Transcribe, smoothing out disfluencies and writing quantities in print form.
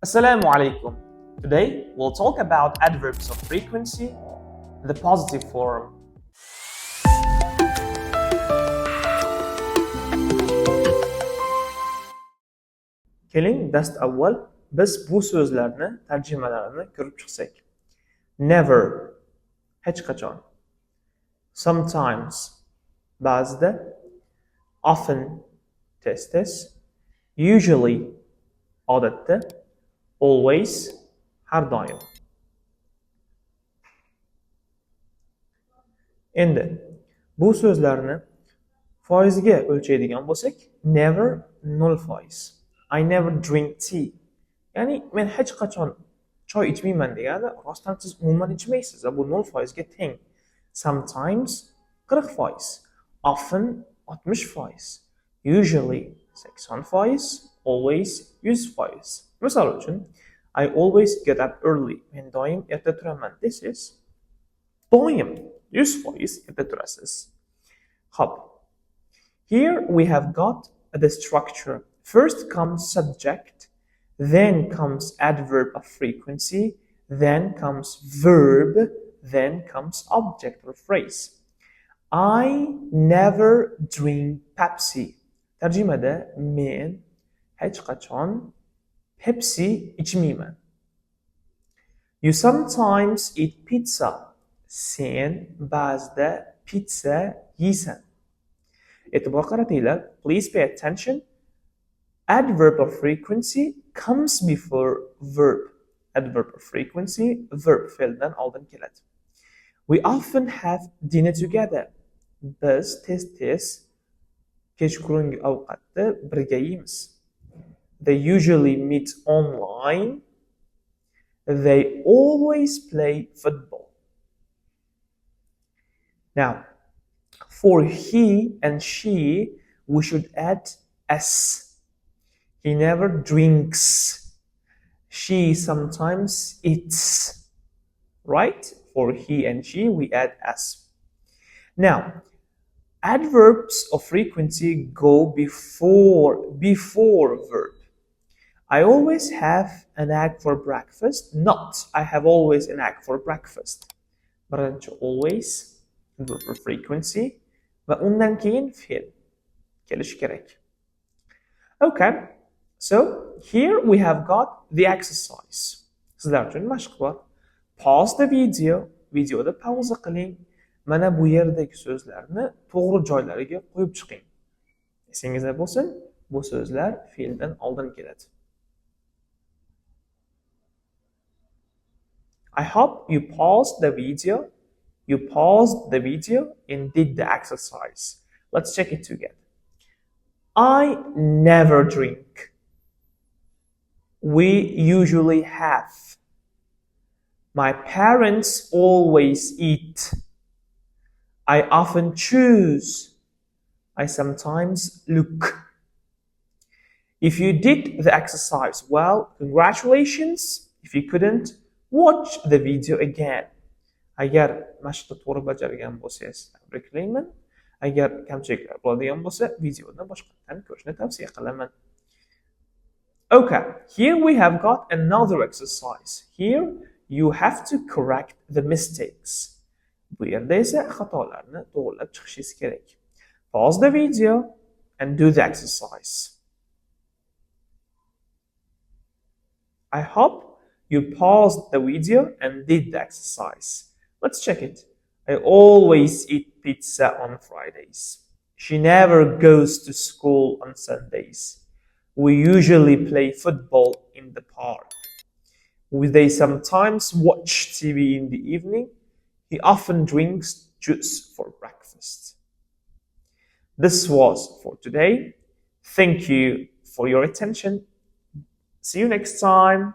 Assalamu alaikum. Today we'll talk about adverbs of frequency, the positive form. Keling, dast avval biz bu so'zlarni tarjimalarini ko'rib chiqsak. Never, hech qachon. Sometimes, ba'zida. Often, tez-tez. Usually, odatda. Always, har doim. Endi bu so'zlarni foizga o'lchaydigan bo'lsak, never 0%. I never drink tea. Ya'ni men hech qachon choy ichmayman degani, rostdan siz umuman ichmaysiz. Bu 0% ga teng. Sometimes 40%, often 60%, usually 80%, always 100%. Misol uchun, I always get up early. Men doim erta turaman. This is doim 100% erta turasiz. Hop. Here we have got the structure. First comes subject, then comes adverb of frequency, then comes verb, then comes object or phrase. I never drink Pepsi. Tarjimada men hech qachon Pepsi ichmayman. You sometimes eat pizza. Sen ba'zida pizza yeysan. E'tibor qaratinglar. Please pay attention. Adverb of frequency comes before verb. Adverb of frequency, verb fe'ldan oldin keladi. We often have dinner together. Biz tez-tez kechqurungi ovqatni birga yeymiz. They usually meet online. They always play football. Now, for he and she, we should add s. He never drinks. She sometimes eats. Right? For he and she, we add s. Now, adverbs of frequency go before verb. I always have an egg for breakfast. Not, I have always an egg for breakfast. Birinchi always, verb of frequency, va undan keyin fe'l kelishi kerak. Okay, so here we have got the exercise. Sizlar uchun mashq bor. Pause the video, videoda pauza qiling. Mana bu yerdagi so'zlarni to'g'ri joylariga qo'yib chiqing. Esingizda bo'lsin, bu so'zlar fe'ldan oldin keladi. I hope you paused the video and did the exercise. Let's check it together. I never drink. We usually have. My parents always eat. I often choose. I sometimes look. If you did the exercise well, congratulations. If you couldn't, watch the video again. Agar mashqni to'g'ri bajargan bo'lsangiz, tabriklayman. Agar kamchiliklar bo'ladigan bo'lsa, videoni boshqatdan ko'rishni tavsiya qilaman. Okay, here we have got another exercise. Here you have to correct the mistakes. Bu yerda esa xatolarni to'g'rilab chiqishingiz kerak. Pause the video and do the exercise. I hope you paused the video and did the exercise. Let's check it. I always eat pizza on Fridays. She never goes to school on Sundays. We usually play football in the park. They sometimes watch TV in the evening. He often drinks juice for breakfast. This was for today. Thank you for your attention. See you next time.